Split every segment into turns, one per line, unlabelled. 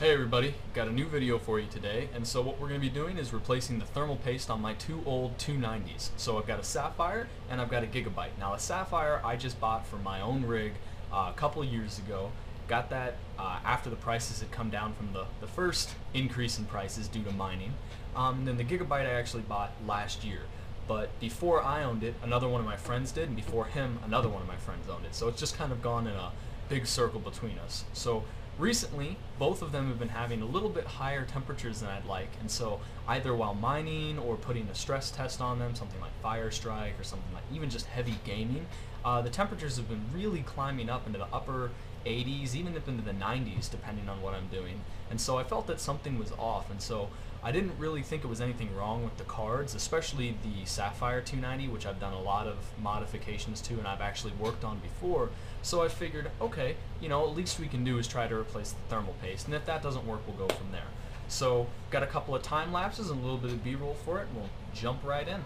Hey everybody, got a new video for you today, and so what we're going to be doing is replacing the thermal paste on my two old 290s. So I've got a Sapphire and I've got a Gigabyte. Now a Sapphire I just bought for my own rig a couple years ago. Got that after the prices had come down from the first increase in prices due to mining. And then the Gigabyte I actually bought last year. But before I owned it, another one of my friends did, and before him, another one of my friends owned it. So it's just kind of gone in a big circle between us. So recently, both of them have been having a little bit higher temperatures than I'd like, and so either while mining or putting a stress test on them, something like Fire Strike or something like even just heavy gaming, the temperatures have been really climbing up into the upper 80s, even up into the 90s, depending on what I'm doing. And so I felt that something was off, and so I didn't really think it was anything wrong with the cards, especially the Sapphire 290, which I've done a lot of modifications to and I've actually worked on before. So I figured, okay, at least we can do is try to replace the thermal paste, and if that doesn't work, we'll go from there. So got a couple of time lapses and a little bit of B-roll for it, and we'll jump right in.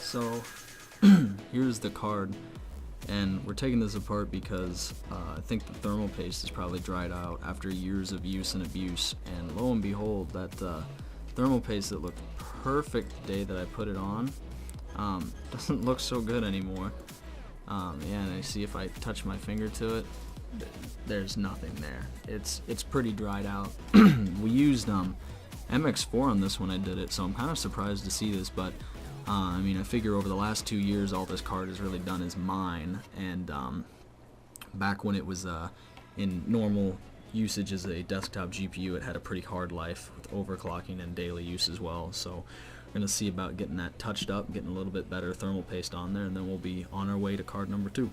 So here's the card, and we're taking this apart because I think the thermal paste is probably dried out after years of use and abuse, and lo and behold, that thermal paste that looked perfect the day that I put it on doesn't look so good anymore. And I see if I touch my finger to it, there's nothing there. It's pretty dried out. We used MX4 on this when I did it, so I'm kind of surprised to see this, but I figure over the last 2 years all this card has really done is mine, and back when it was in normal usage as a desktop GPU, it had a pretty hard life with overclocking and daily use as well. So we're going to see about getting that touched up, getting a little bit better thermal paste on there, and then we'll be on our way to card number 2.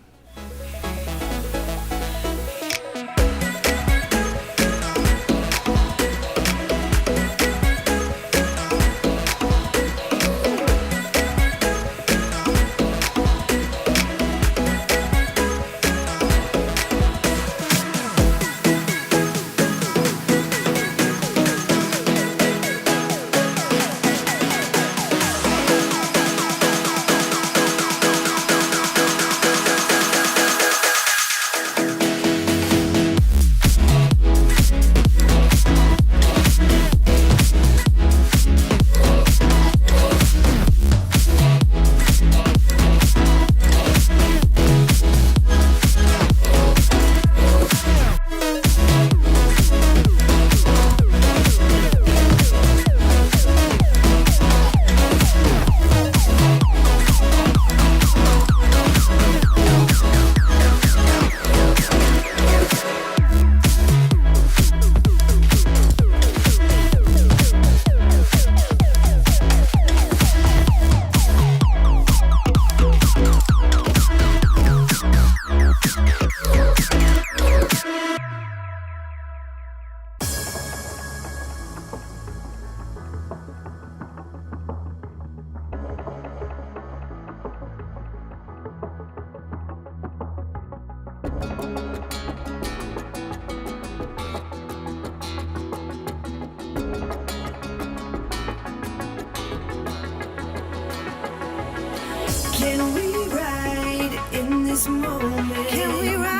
Can we ride in this moment? Can we ride?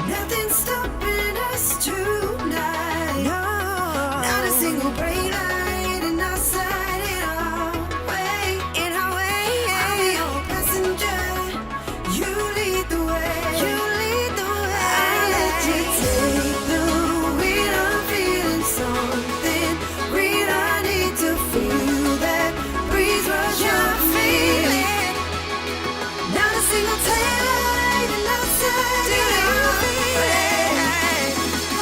Nothing's stopping us tonight. No, not a single brake light in our sight, in our way, in our way. I'll be your passenger. You lead the way. You lead the way. I'll let you take the wheel. I'm feeling something real. I need to feel that breeze rush your feeling. Not a single taillight in our sight. Do you feel it?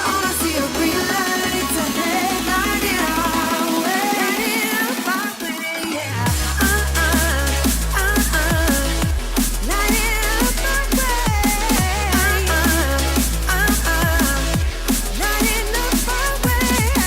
All I see are green lights ahead. Lighting our way. Lighting our way, yeah. Lighting our way. Lighting our way.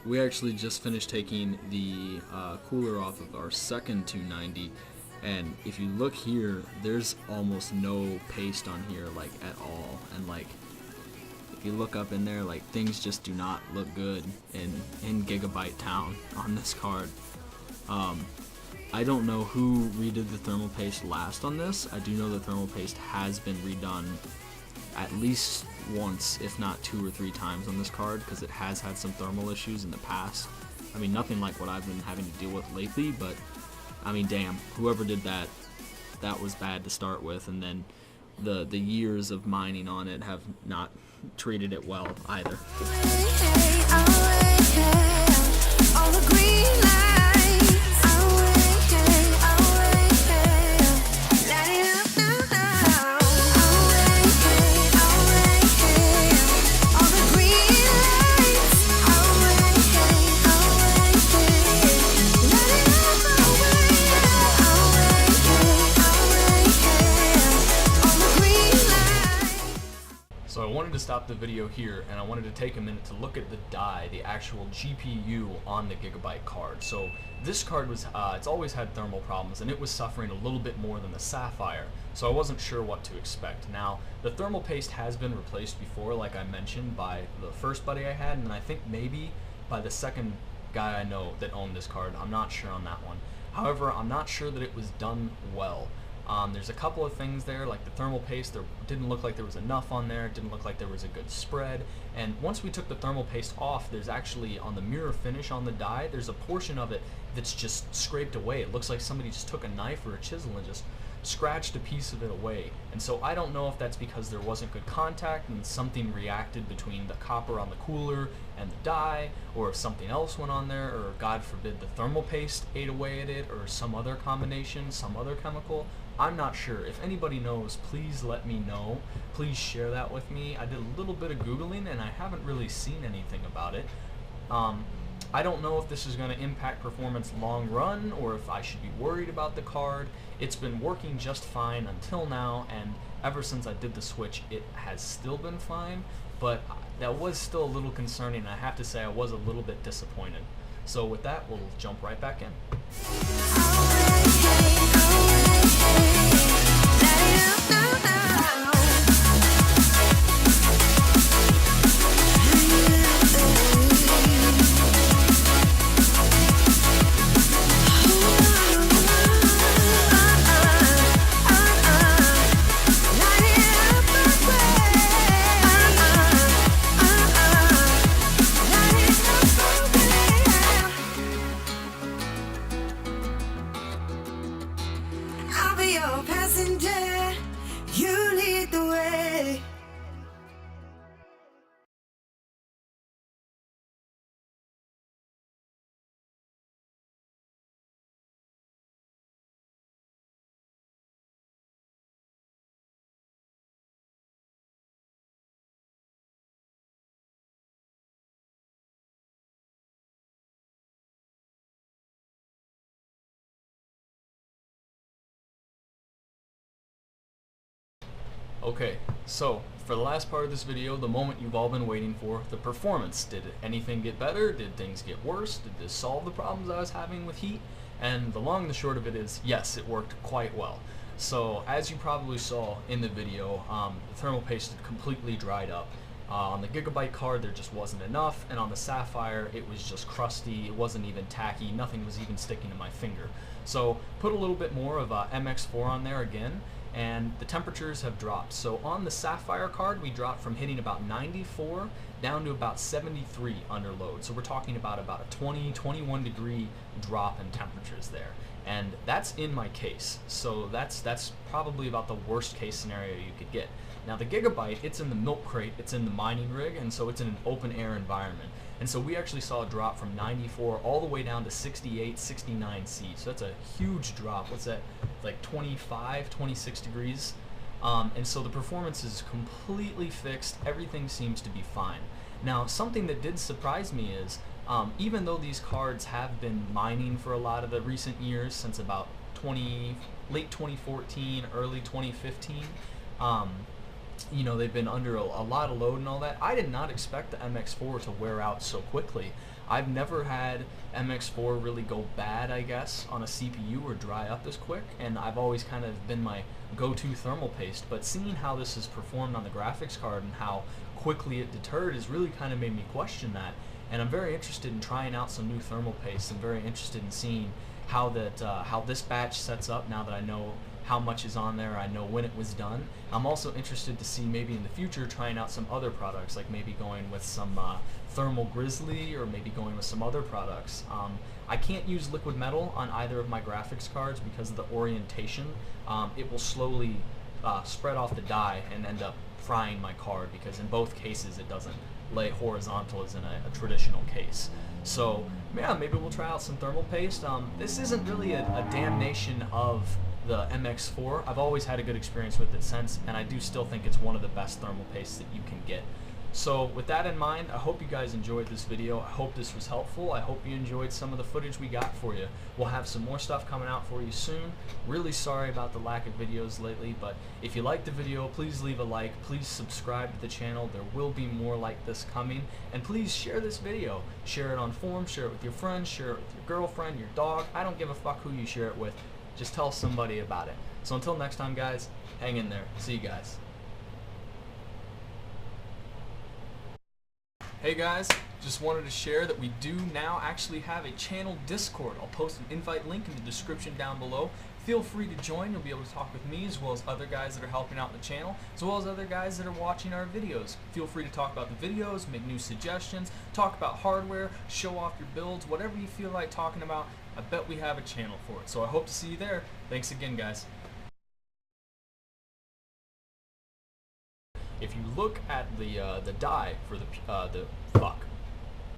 we actually just finished taking the cooler off of our second 290, and if you look here, there's almost no paste on here, like, at all. And like, if you look up in there, like, things just do not look good in Gigabyte Town on this card. I don't know who redid the thermal paste last on this. I do know the thermal paste has been redone at least once, if not 2 or 3 times on this card, because it has had some thermal issues in the past. I mean, nothing like what I've been having to deal with lately, but I mean, damn, whoever did that, that was bad to start with, and then the years of mining on it have not treated it well either.
All the green lights, light it up now. All the green lights, light it up, all the green lights.
So I wanted to stop the video here, and I wanted to take a minute to look at the die, the actual GPU on the Gigabyte card. So this card was, it's always had thermal problems, and it was suffering a little bit more than the Sapphire, so I wasn't sure what to expect. Now, the thermal paste has been replaced before, like I mentioned, by the first buddy I had, and I think maybe by the second guy I know that owned this card. I'm not sure on that one. However, I'm not sure that it was done well. There's a couple of things there, like the thermal paste, there didn't look like there was enough on there, it didn't look like there was a good spread, and once we took the thermal paste off, there's actually, on the mirror finish on the die, there's a portion of it that's just scraped away. It looks like somebody just took a knife or a chisel and just scratched a piece of it away. And so I don't know if that's because there wasn't good contact and something reacted between the copper on the cooler and the die, or if something else went on there, or God forbid the thermal paste ate away at it, or some other combination, some other chemical. I'm not sure. If anybody knows, please let me know. Please share that with me. I did a little bit of Googling and I haven't really seen anything about it. I don't know if this is going to impact performance long run, or if I should be worried about the card. It's been working just fine until now, and ever since I did the switch, it has still been fine, but that was still a little concerning. I have to say I was a little bit disappointed. So with that, we'll jump right back in.
I'll be your passenger, you lead the way.
Okay, so for the last part of this video, the moment you've all been waiting for, the performance. Did anything get better? Did things get worse? Did this solve the problems I was having with heat? And the long and the short of it is, yes, it worked quite well. So as you probably saw in the video, the thermal paste had completely dried up. On the Gigabyte card, there just wasn't enough, and on the Sapphire, it was just crusty, it wasn't even tacky, nothing was even sticking to my finger. So put a little bit more of MX4 on there again, and the temperatures have dropped. So on the Sapphire card, we dropped from hitting about 94 down to about 73 under load. So we're talking about a 20-21 degree drop in temperatures there. And that's in my case. So that's probably about the worst case scenario you could get. Now the Gigabyte, it's in the milk crate, it's in the mining rig, and so it's in an open air environment. And so we actually saw a drop from 94 all the way down to 68, 69 C. So that's a huge drop. What's that? Like 25, 26 degrees. And so the performance is completely fixed. Everything seems to be fine. Now, something that did surprise me is, even though these cards have been mining for a lot of the recent years, since about late 2014, early 2015, you know, they've been under a lot of load and all that. I did not expect the MX4 to wear out so quickly. I've never had MX4 really go bad, I guess, on a CPU or dry up as quick, and I've always kind of been my go-to thermal paste, but seeing how this has performed on the graphics card and how quickly it deterred has really kind of made me question that. And I'm very interested in trying out some new thermal paste. I'm very interested in seeing how this batch sets up now that I know how much is on there, I know when it was done. I'm also interested to see maybe in the future trying out some other products, like maybe going with some thermal grizzly, or maybe going with some other products. I can't use liquid metal on either of my graphics cards because of the orientation. It will slowly spread off the die and end up frying my card, because in both cases it doesn't lay horizontal as in a traditional case. So yeah, maybe we'll try out some thermal paste. This isn't really a damnation of the MX4. I've always had a good experience with it since, and I do still think it's one of the best thermal pastes that you can get. So with that in mind, I hope you guys enjoyed this video. I hope this was helpful. I hope you enjoyed some of the footage we got for you. We'll have some more stuff coming out for you soon. Really sorry about the lack of videos lately, but if you liked the video, please leave a like. Please subscribe to the channel. There will be more like this coming. And please share this video. Share it on forums, share it with your friends, share it with your girlfriend, your dog. I don't give a fuck who you share it with. Just tell somebody about it. So until next time, guys, hang in there. See you guys. Hey guys, just wanted to share that we do now actually have a channel Discord. I'll post an invite link in the description down below. Feel free to join. You'll be able to talk with me, as well as other guys that are helping out the channel, as well as other guys that are watching our videos. Feel free to talk about the videos, make new suggestions, talk about hardware, show off your builds, whatever you feel like talking about. I bet we have a channel for it. So I hope to see you there. Thanks again, guys. If you look at the die for the fuck.